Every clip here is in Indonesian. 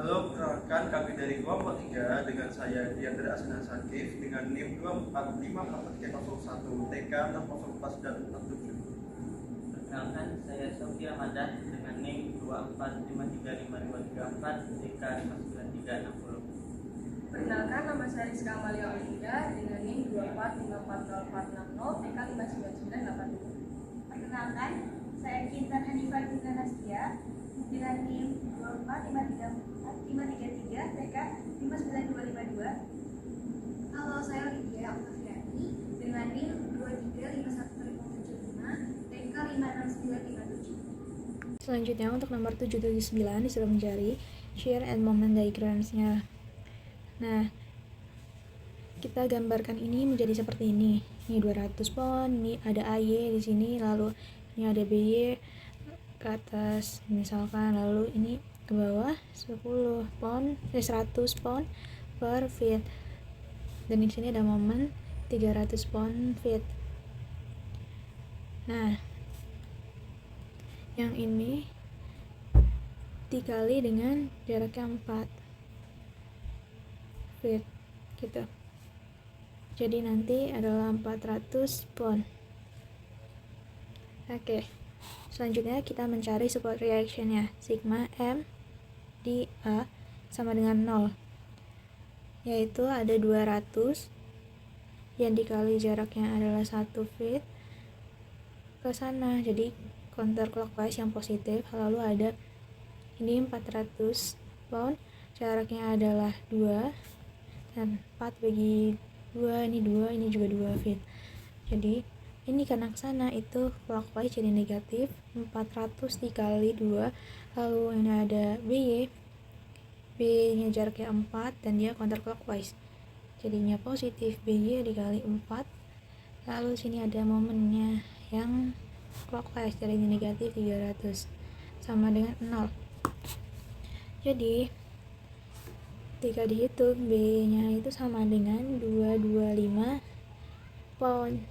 Halo, perkenalkan kami dari kelompok 3 dengan saya Diandra Asna Sakif dengan NIM 2454301 TK 004 dan 47. Perkenalkan, saya Sofia Madan dengan NIM 245355234 TK 59360. Perkenalkan, nama saya Rizka Amalia Olinda dengan NIM 2454040 TK 59982. Perkenalkan, saya Kintan Hanifah Bunda Nastia dengan NIM 2453453 TK 59252. Halo, saya Lydia Oktaviani dengan NIM 2351575 TK 56957. Selanjutnya untuk nomor 779 disuruh mencari share and moment diagramsnya. Nah, kita gambarkan ini menjadi seperti ini. Ini 200 pon, ini ada AY di sini, lalu ini ada BY ke atas misalkan, lalu ini ke bawah 100 pon per feet. Dan di sini ada momen 300 pon feet. Nah, yang ini dikali dengan jaraknya 4 feet gitu. Jadi nanti adalah 400 pon. Oke. Selanjutnya kita mencari support reaction-nya. Sigma M di A sama dengan 0. Yaitu ada 200 yang dikali jaraknya adalah 1 feet ke sana. Jadi counterclockwise yang positif, lalu ada ini 400 pound, jaraknya adalah 2 dan 4 bagi 2, ini 2, ini juga 2 feet. Jadi ini karena kesana itu clockwise jadi negatif 400 dikali 2, lalu ini ada BY, B nya jaraknya 4 dan dia counterclockwise jadinya positif BY dikali 4, lalu sini ada momennya yang clockwise jadi negatif 300 sama dengan 0. Jadi ketika dihitung B nya itu sama dengan 225 pound.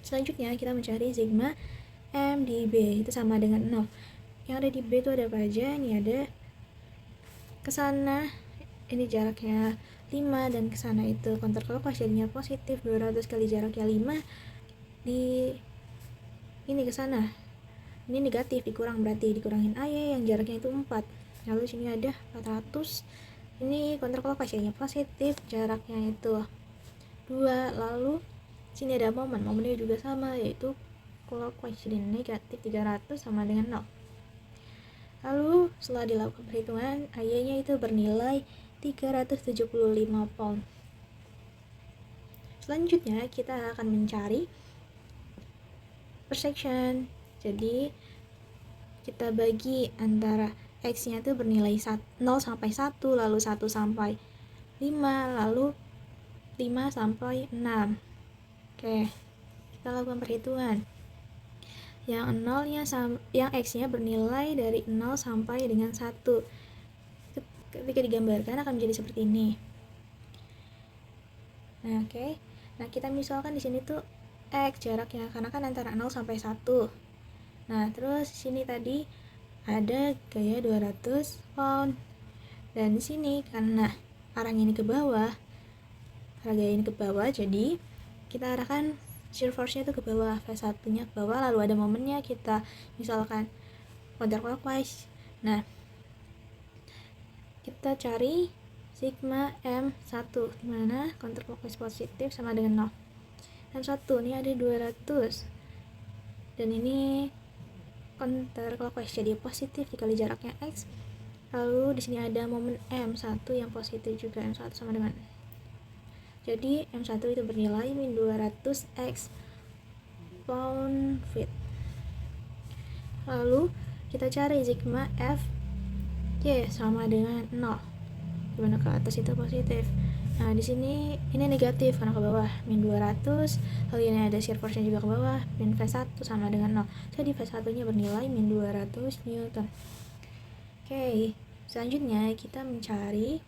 Selanjutnya kita mencari sigma M di B itu sama dengan 0. Yang ada di B itu ada apa aja? Ini ada kesana, ini jaraknya 5 dan kesana itu counterclockwise jadinya positif 200 kali jaraknya 5 di ini kesana. Ini negatif dikurang, berarti dikurangin AY yang jaraknya itu 4. Lalu sini ada 400. Ini counterclockwise jadinya positif, jaraknya itu 2. Lalu sini ada momennya juga sama, yaitu clockwise jadi negatif 300 sama dengan 0. Lalu setelah dilakukan perhitungan, AY-nya itu bernilai 375 pound. Selanjutnya kita akan mencari per section. Jadi kita bagi antara X-nya itu bernilai 0 sampai 1, lalu 1 sampai 5, lalu 5 sampai 6. Oke, kita lakukan perhitungan. Yang X-nya bernilai dari 0 sampai dengan 1. Ketika digambarkan akan menjadi seperti ini. Nah, oke. Nah, kita misalkan di sini tuh X jaraknya karena kan antara 0 sampai 1. Nah, terus sini tadi ada gaya 200 pound. Dan di sini karena arahnya ini ke bawah, arah gaya ini ke bawah, jadi kita arahkan shear force-nya itu ke bawah, V1-nya ke bawah, lalu ada momennya kita misalkan counterclockwise. Nah, kita cari sigma M1 dimana counterclockwise positif sama dengan 0. M1 ini ada 200 dan ini counterclockwise jadi positif dikali jaraknya X. Lalu di sini ada momen M1 yang positif juga, M1 sama dengan, jadi M1 itu bernilai min 200 X pound feet. Lalu kita cari sigma F Y sama dengan 0, dimana ke atas itu positif. Nah, di sini ini negatif karena ke bawah min 200, lalu ini ada shear force-nya juga ke bawah, min V1 sama dengan 0. Jadi V1-nya bernilai min 200 Newton. Oke, selanjutnya kita mencari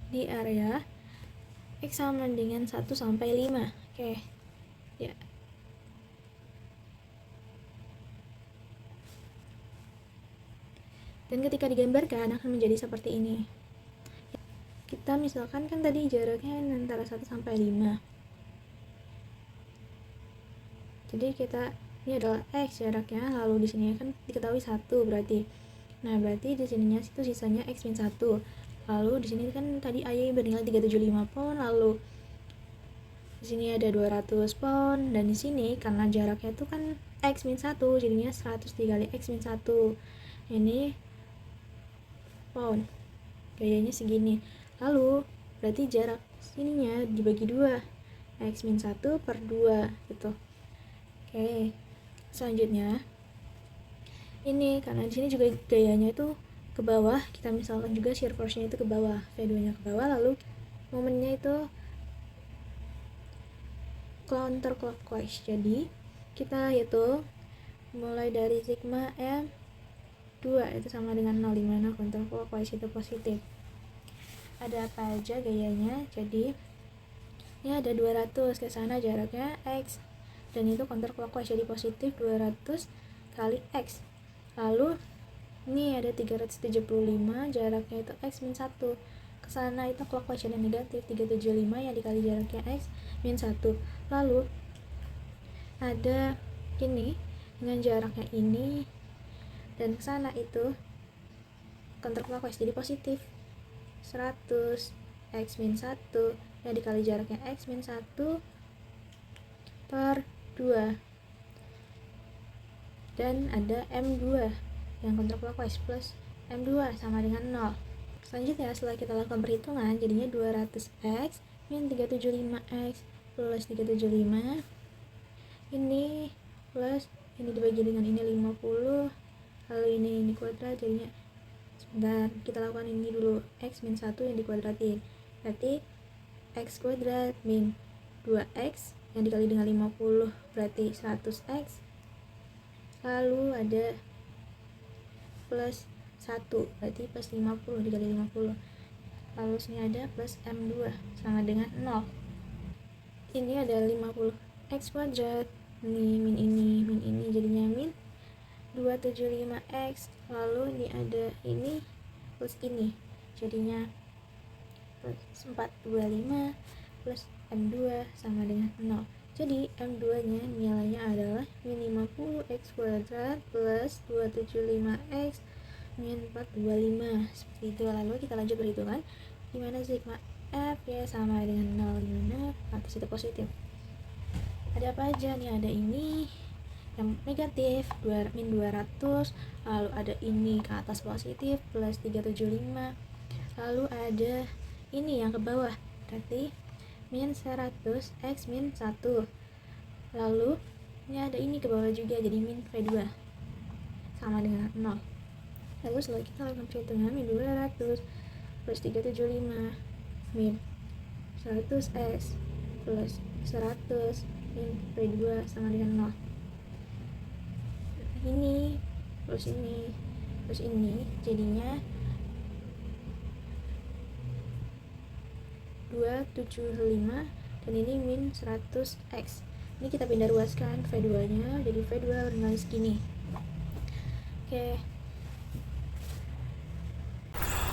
di area X sama dengan 1 sampai 5. Oke. Ya. Dan ketika digambarkan akan menjadi seperti ini. Kita misalkan kan tadi jaraknya antara 1 sampai 5. Jadi ini adalah X jaraknya, lalu di sini kan diketahui 1 berarti. Nah, berarti di sininya itu sisanya X min 1. Lalu di sini kan tadi Y bernilai 375 pound, lalu di sini ada 200 pound, dan di sini karena jaraknya itu kan X min 1, jadinya 100 dikali X min 1. Ini pound. Gayanya segini. Lalu berarti jarak sininya dibagi 2. X min 1 per 2 gitu. Oke. Selanjutnya ini karena di sini juga gayanya itu ke bawah, kita misalkan juga shear force-nya itu ke bawah, V2-nya ke bawah, lalu momennya itu counterclockwise. Jadi kita hitung mulai dari sigma M2 itu sama dengan 0, dimana counterclockwise itu positif. Ada apa aja gayanya? Jadi ini ada 200 ke sana, jaraknya X, dan itu counterclockwise jadi positif 200 kali X. Lalu ini ada 375, jaraknya itu X min 1, ke sana itu clockwise jadi negatif 375 yang dikali jaraknya X min 1. Lalu ada ini dengan jaraknya ini, dan ke sana itu counterclockwise jadi positif 100 X min 1 yang dikali jaraknya X min 1 per 2. Dan ada M2 yang counterclockwise plus M2 sama dengan 0. Selanjutnya setelah kita lakukan perhitungan, jadinya 200X min 375X plus 375, ini plus ini dibagi dengan ini 50, lalu ini kuadrat, jadinya sebentar kita lakukan ini dulu, X min 1 yang dikuadratin, berarti X kuadrat min 2X yang dikali dengan 50 berarti 100X, lalu ada plus 1 berarti plus 50 dikali 50, lalu sini ada plus M2 sama dengan 0. Ini ada 50 X kuadrat, ini min ini jadinya min 275X, lalu ini ada ini plus ini jadinya plus 425 plus M2 sama dengan 0. Jadi M2 nya nilainya adalah min 50X kuadrat plus 275X min 425, seperti itu. Lalu kita lanjut perhitungan, dimana sigma F ya sama dengan 0, dimana atas itu positif. Ada apa aja nih? Ada ini yang negatif min 200, lalu ada ini ke atas positif plus 375, lalu ada ini yang ke bawah berarti min 100 X min 1, lalu ini ada ini ke bawah juga jadi min V2 sama dengan 0. Lalu setelah kita lakukan perhitungan, min 200 plus 375 min 100 X plus 100 min V2 sama dengan 0. Ini plus ini jadinya 275, dan ini min 100X. Ini kita pindah ruaskan V2 nya, jadi V2 bernilai segini.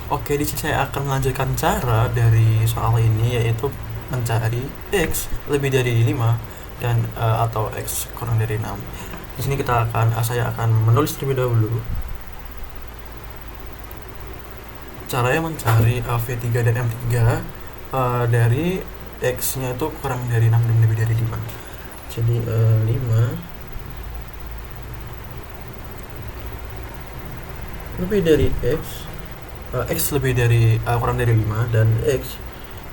Oke, di sini saya akan melanjutkan cara dari soal ini, yaitu mencari X lebih dari 5 dan atau X kurang dari 6. Di sini saya akan menulis terlebih dahulu caranya mencari V3 dan M3 dari X nya itu kurang dari 6 dan lebih dari 5. Jadi 5 lebih dari X lebih dari kurang dari 5 dan X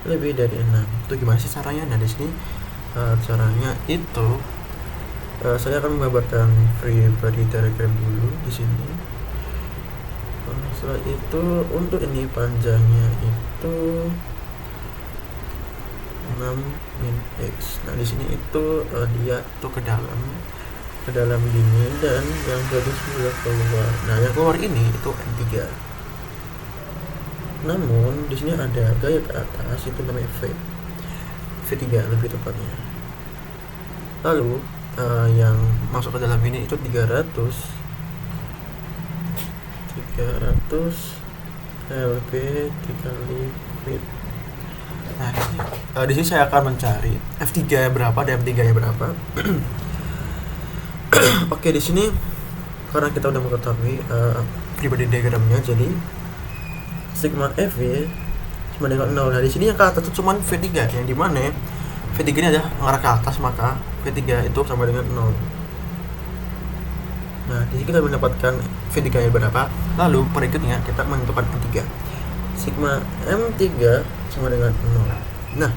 lebih dari 6. Itu gimana sih caranya? Nah, di sini caranya itu saya akan menggambarkan free body diagram dulu di sini. Setelah itu untuk ini panjangnya itu 6 min X. Nah, di sini itu dia tuh ke dalam gini, dan yang bagus juga keluar. Nah, yang keluar ini itu M3. Namun di sini ada gaya ke atas, itu namanya V3 lebih tepatnya. Lalu yang masuk ke dalam ini itu 300 300 LB dikali fit. Nah, di sini saya akan mencari F3 nya berapa dan M3 nya berapa. Oke, di sini karena kita udah mengetahui pribadi diagramnya, jadi sigma FV sama dengan 0. Nah, di sini yang ke atas itu cuma V3, yang dimana V3 ini ada mengarah ke atas, maka V3 itu sama dengan 0. Nah, di sini kita mendapatkan V3 nya berapa. Lalu berikutnya kita menentukan M3. Sigma M3 sama dengan 0. Nah,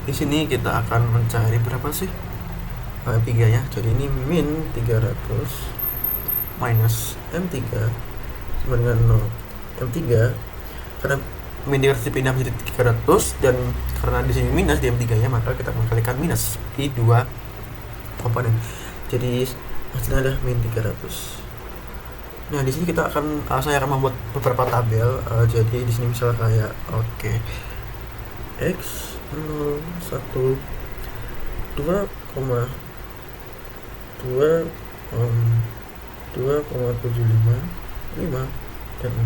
di sini kita akan mencari berapa sih M3 nya. Jadi ini min 300 minus M3 sama dengan 0. M3 karena min 300 dipindah menjadi 300, dan karena di sini minus di M3 nya, maka kita mengkalikan minus di dua komponen. Jadi hasilnya adalah min 300. Nah, di sini kita akan saya akan membuat beberapa tabel. Jadi di sini misalnya kayak X 0 1 2,2 2,755 dan 6.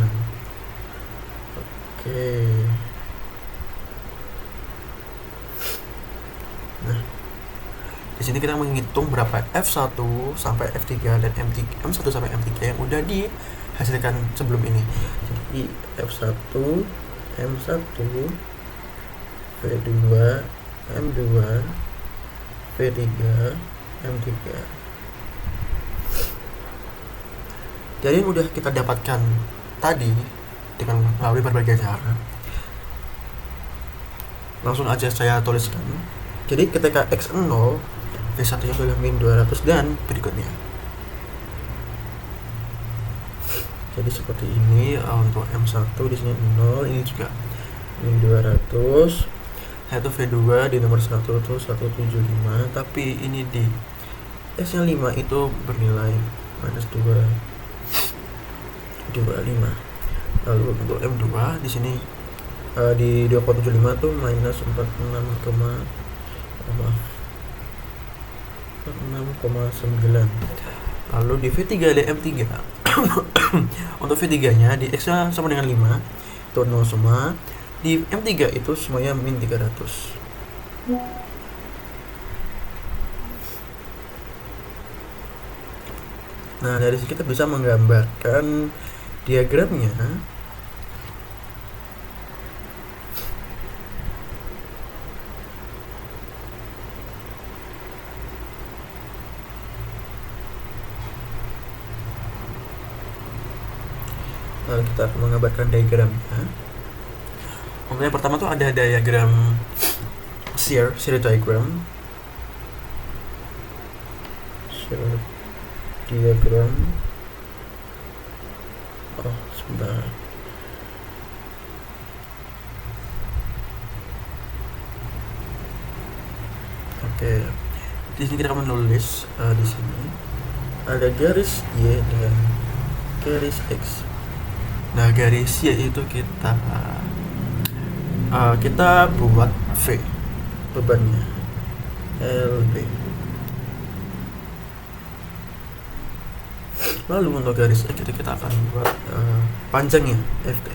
Nah, di sini kita menghitung berapa F1 sampai F3 dan M1 sampai M3 yang udah dihasilkan sebelum ini. Jadi F1, M1, V2, M2, V3, M3. Jadi yang udah kita dapatkan tadi dengan melalui berbagai cara, langsung aja saya tuliskan. Jadi ketika X0, V1 nya adalah min 200 dan berikutnya. Jadi seperti ini untuk M1 di sini 0, ini juga min 200. Yaitu V2 di nomor 1 itu 175, tapi ini di S nya 5 itu bernilai minus 225. Lalu untuk M2 di sini di 2,75 tuh minus 46,9. Lalu di V3 ada M3. Untuk V3 nya di X nya sama dengan 5 itu 0 semua. Di M3 itu semuanya min 300. Nah, dari sini kita bisa menggambarkan diagramnya. Lalu kita akan menggambarkan diagramnya. Untuk yang pertama tuh ada diagram shear diagram. Shear diagram. Oh, sebentar. Oke. Di sini kita akan menulis di sini ada garis Y dan garis X. Nah, garis Y itu kita buat V bebannya LB. Lalu untuk garis X itu kita akan buat panjangnya FT.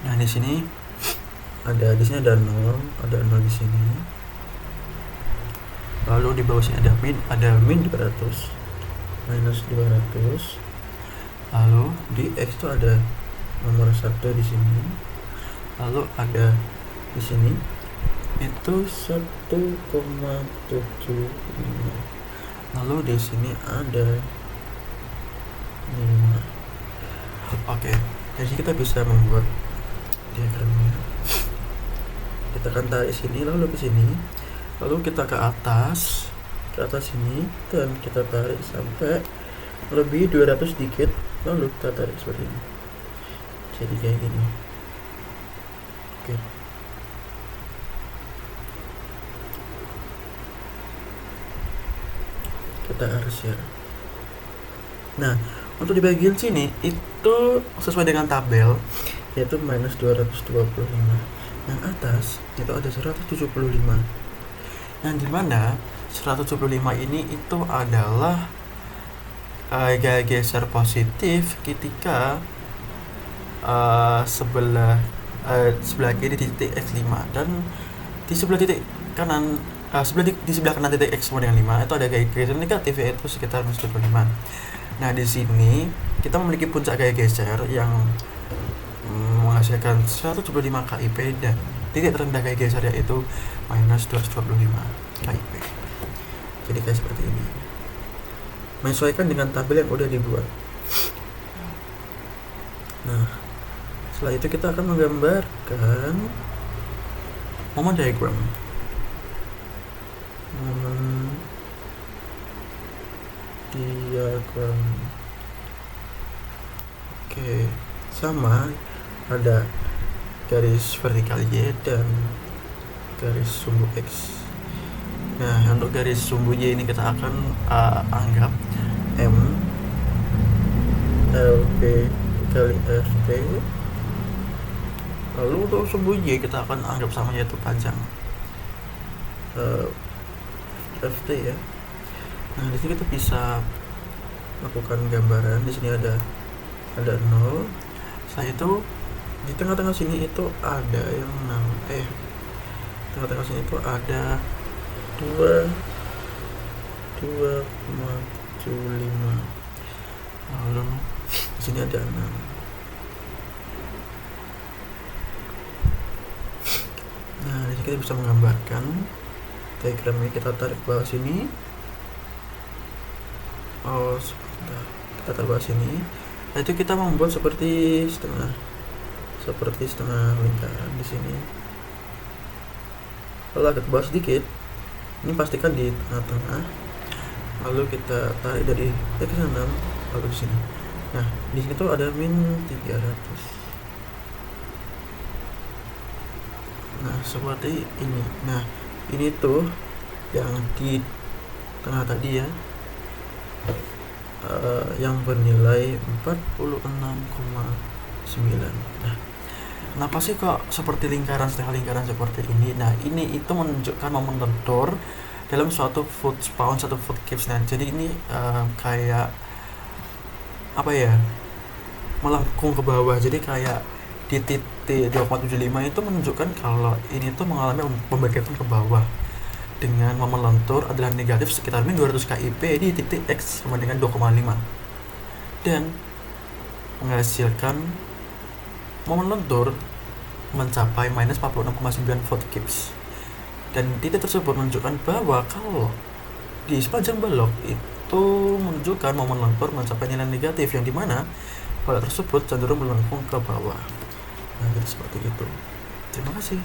Nah, di sini ada 0, ada 0 di sini. Lalu di bawah sini ada min 200, minus 200. Lalu di X itu ada nomor 1 di sini. Lalu ada di sini itu 1,75. Lalu di sini ada 5. Oke, jadi kita bisa membuat diagramnya. Kita akan tarik sini, lalu ke sini, lalu kita ke atas sini, dan kita tarik sampai lebih 200 dikit, lalu kita tarik seperti ini. Jadi kayak gini. Oke. Kita harus ya. Nah, untuk di bagian sini itu sesuai dengan tabel, yaitu minus 225. Yang atas itu ada 175. Yang dimana 175 ini itu adalah gaya geser positif ketika sebelah kiri di titik x5 dan di sebelah titik kanan di sebelah kanan titik x sama dengan 5 itu ada gaya geser negatif yaitu sekitar minus 25. Nah di sini kita memiliki puncak gaya geser yang menghasilkan 175 kip dan titik terendah gaya geser yaitu minus 225 kip. Jadi kayak seperti ini, menyesuaikan dengan tabel yang udah dibuat. Nah setelah itu kita akan menggambarkan moment diagram. Oke, sama ada garis vertikal Y dan garis sumbu X. Nah untuk garis sumbu Y ini kita akan anggap M LP kali FT. Lalu untuk sumbu Y kita akan anggap sama yaitu panjang FT ya. Nah di sini kita bisa lakukan gambaran. Di sini ada 0. Setelah itu di tengah-tengah sini itu ada yang tengah-tengah sini itu ada 2,75. Lalu di sini ada 6. Nah di sini kita bisa menggambarkan diagramnya. Kita tarik ke bawah sini. Kita tarik bawah sini. Nah, itu kita membuat seperti setengah lingkaran di sini. Lalu agak ke bawah sedikit. Ini pastikan di tengah-tengah. Lalu kita tarik dari x6 lalu di sini. Nah, di sini tuh ada min 300. Nah, seperti ini. Nah, ini tuh yang di tengah tadi ya. Yang bernilai 46,9. Nah, kenapa sih kok seperti lingkaran, setengah lingkaran seperti ini? Nah, ini itu menunjukkan momen lentur dalam suatu foot pound, satu foot kips. Nah, jadi ini kayak apa ya? Melengkung ke bawah. Jadi kayak di titik 2,75 itu menunjukkan kalau ini tuh mengalami pembalikan ke bawah. Dengan momen lentur adalah negatif sekitar min 200 kip di titik X sama dengan 2,5 dan menghasilkan momen lentur mencapai minus 46,9 foot kips. Dan titik tersebut menunjukkan bahwa kalau di sepanjang balok itu menunjukkan momen lentur mencapai nilai negatif yang dimana balok tersebut cenderung melengkung ke bawah. Nah jadi seperti itu. Terima kasih.